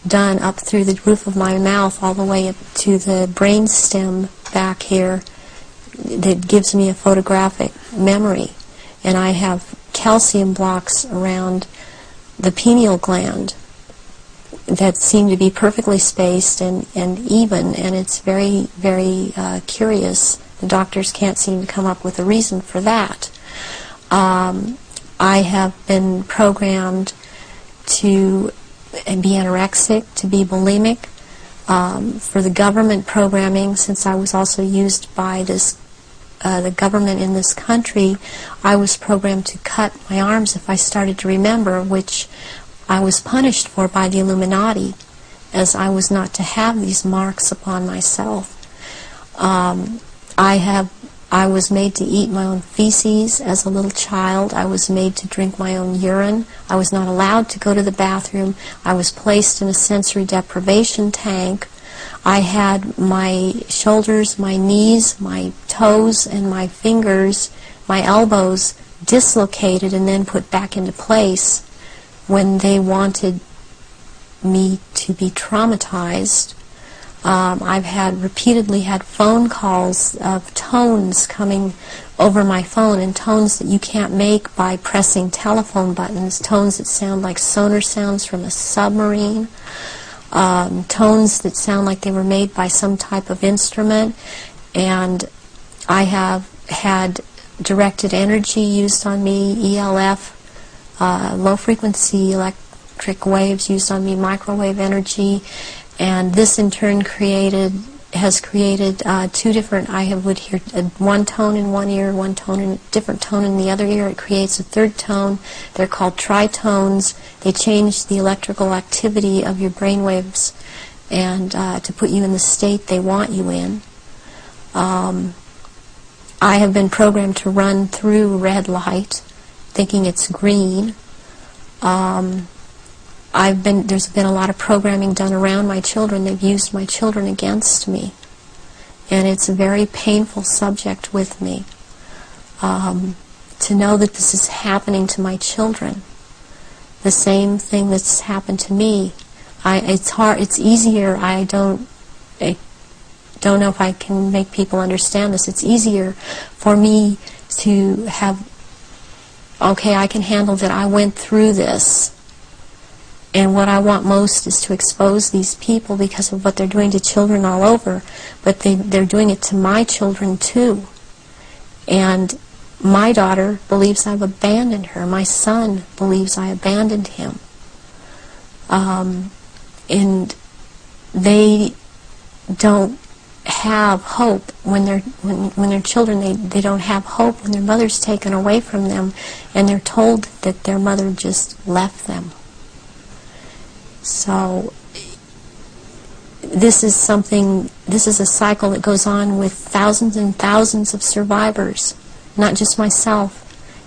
done up through the roof of my mouth all the way up to the brain stem back here that gives me a photographic memory. And I have calcium blocks around the pineal gland that seem to be perfectly spaced and even, and it's very, very curious. The doctors can't seem to come up with a reason for that. I have been programmed to be anorexic, to be bulimic. For the government programming, since I was also used by this the government in this country, I was programmed to cut my arms if I started to remember, which I was punished for by the Illuminati, as I was not to have these marks upon myself. I was made to eat my own feces as a little child. I was made to drink my own urine. I was not allowed to go to the bathroom. I was placed in a sensory deprivation tank. I had my shoulders, my knees, my toes, and my fingers, my elbows dislocated and then put back into place when they wanted me to be traumatized. I've repeatedly had phone calls of tones coming over my phone, and tones that you can't make by pressing telephone buttons, tones that sound like sonar sounds from a submarine, tones that sound like they were made by some type of instrument. And I have had directed energy used on me, ELF, low-frequency electric waves used on me, microwave energy, and this in turn has created two different, would hear one tone in one ear, one tone in a different tone in the other ear. It creates a third tone. They're called tritones. They change the electrical activity of your brain waves and to put you in the state they want you in. I have been programmed to run through red light, thinking it's green. There's been a lot of programming done around my children. They've used my children against me. And it's a very painful subject with me. To know that this is happening to my children. The same thing that's happened to me. It's easier, I don't know if I can make people understand this. It's easier for me to have, okay, I can handle that I went through this. And what I want most is to expose these people because of what they're doing to children all over. But they're doing it to my children too. And my daughter believes I've abandoned her. My son believes I abandoned him. And they don't have hope when they're children. They don't have hope when their mother's taken away from them and they're told that their mother just left them. So this is a cycle that goes on with thousands and thousands of survivors, not just myself.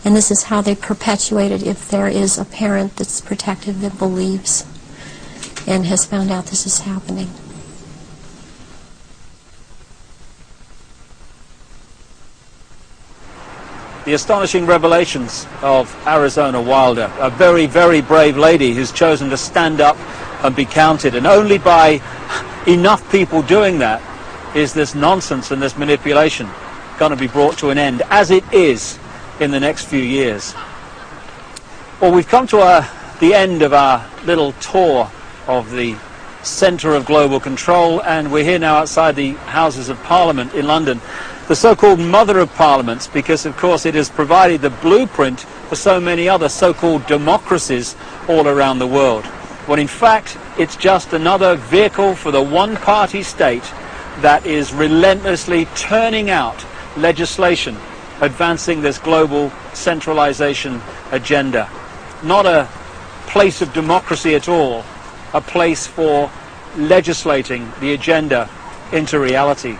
And this is how they perpetuate it if there is a parent that's protective that believes and has found out this is happening. The astonishing revelations of Arizona Wilder, a very, very brave lady who's chosen to stand up and be counted. And only by enough people doing that is this nonsense and this manipulation going to be brought to an end, as it is in the next few years. Well, we've come to the end of our little tour of the centre of global control, and we're here now outside the Houses of Parliament in London, the so-called mother of parliaments, because of course it has provided the blueprint for so many other so-called democracies all around the world. When in fact it's just another vehicle for the one-party state that is relentlessly turning out legislation advancing this global centralization agenda. Not a place of democracy at all, a place for legislating the agenda into reality.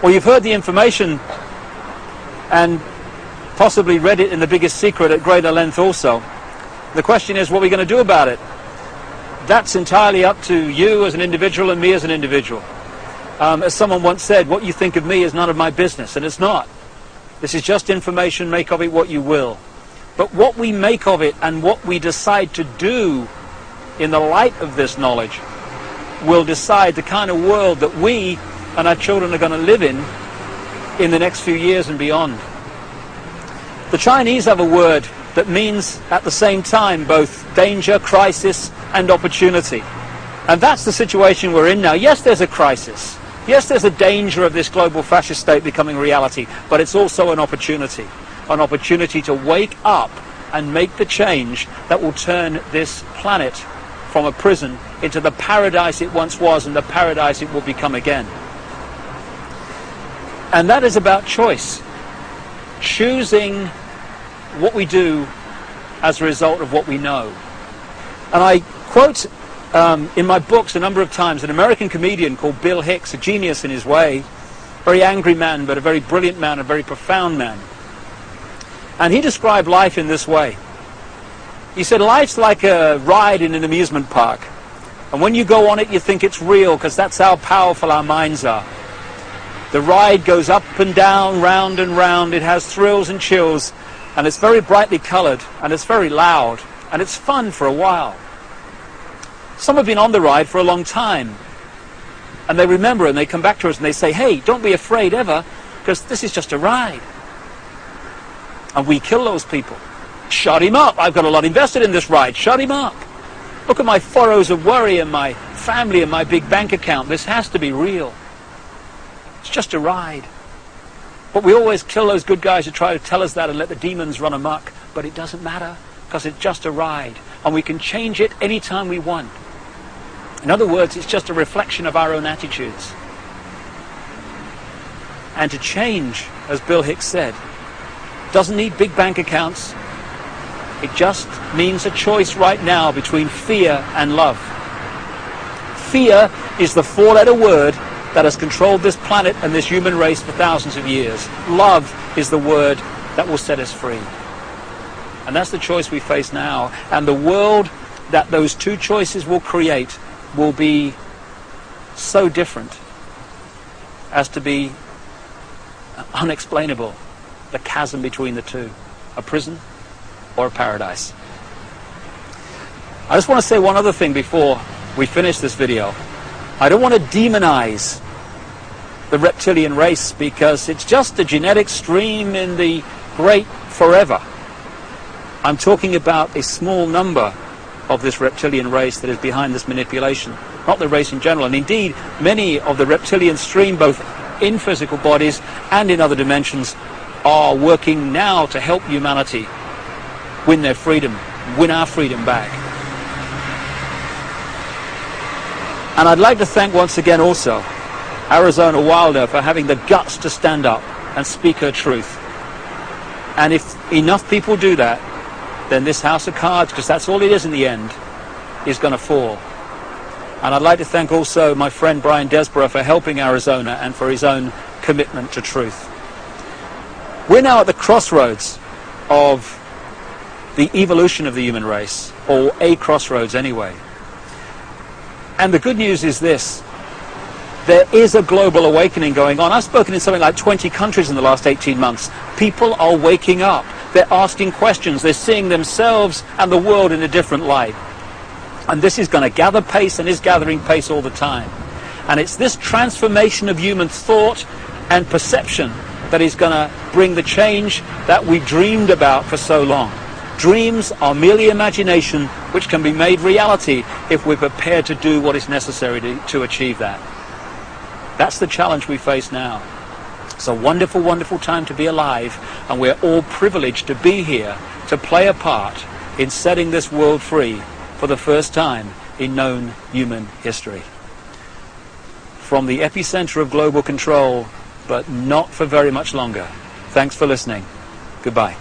Well, you've heard the information and possibly read it in The Biggest Secret at greater length also. The question is, what are we going to do about it? That's entirely up to you as an individual and me as an individual. As someone once said, what you think of me is none of my business, and it's not. This is just information, make of it what you will. But what we make of it and what we decide to do in the light of this knowledge, will decide the kind of world that we and our children are going to live in the next few years and beyond. The Chinese have a word that means at the same time both danger, crisis, and opportunity. And that's the situation we're in now. Yes, there's a crisis. Yes, there's a danger of this global fascist state becoming reality, but it's also an opportunity to wake up and make the change that will turn this planet from a prison into the paradise it once was and the paradise it will become again. And that is about choice. Choosing what we do as a result of what we know. And I quote in my books a number of times an American comedian called Bill Hicks, a genius in his way, very angry man, but a very brilliant man, a very profound man. And he described life in this way. He said, life's like a ride in an amusement park. And when you go on it, you think it's real, because that's how powerful our minds are. The ride goes up and down, round and round. It has thrills and chills, and it's very brightly colored, and it's very loud, and it's fun for a while. Some have been on the ride for a long time, and they remember, and they come back to us and they say, hey, don't be afraid ever, because this is just a ride. And we kill those people. Shut him up. I've got a lot invested in this ride. Shut him up. Look at my furrows of worry and my family and my big bank account. This has to be real. It's just a ride. But we always kill those good guys who try to tell us that and let the demons run amok. But it doesn't matter, because it's just a ride. And we can change it anytime we want. In other words, it's just a reflection of our own attitudes. And to change, as Bill Hicks said, doesn't need big bank accounts. It just means a choice right now between fear and love. Fear is the four-letter word that has controlled this planet and this human race for thousands of years. Love is the word that will set us free. And that's the choice we face now. And the world that those two choices will create will be so different as to be unexplainable. The chasm between the two. A prison or a paradise. I just want to say one other thing before we finish this video. I don't want to demonize the reptilian race, because it's just a genetic stream in the great forever. I'm talking about a small number of this reptilian race that is behind this manipulation, not the race in general. And indeed, many of the reptilian stream, both in physical bodies and in other dimensions, are working now to help humanity win their freedom, win our freedom back. And I'd like to thank once again also Arizona Wilder for having the guts to stand up and speak her truth. And if enough people do that, then this house of cards, because that's all it is in the end, is going to fall. And I'd like to thank also my friend Brian Desborough for helping Arizona and for his own commitment to truth. We're now at the crossroads of the evolution of the human race, or a crossroads anyway. And the good news is this: there is a global awakening going on. I've spoken in something like 20 countries in the last 18 months. People are waking up. They're asking questions. They're seeing themselves and the world in a different light. And this is going to gather pace and is gathering pace all the time. And it's this transformation of human thought and perception that is going to bring the change that we dreamed about for so long. Dreams are merely imagination which can be made reality if we're prepared to do what is necessary to achieve that. That's the challenge we face now. It's a wonderful, wonderful time to be alive, and we're all privileged to be here to play a part in setting this world free for the first time in known human history. From the epicenter of global control, but not for very much longer. Thanks for listening. Goodbye.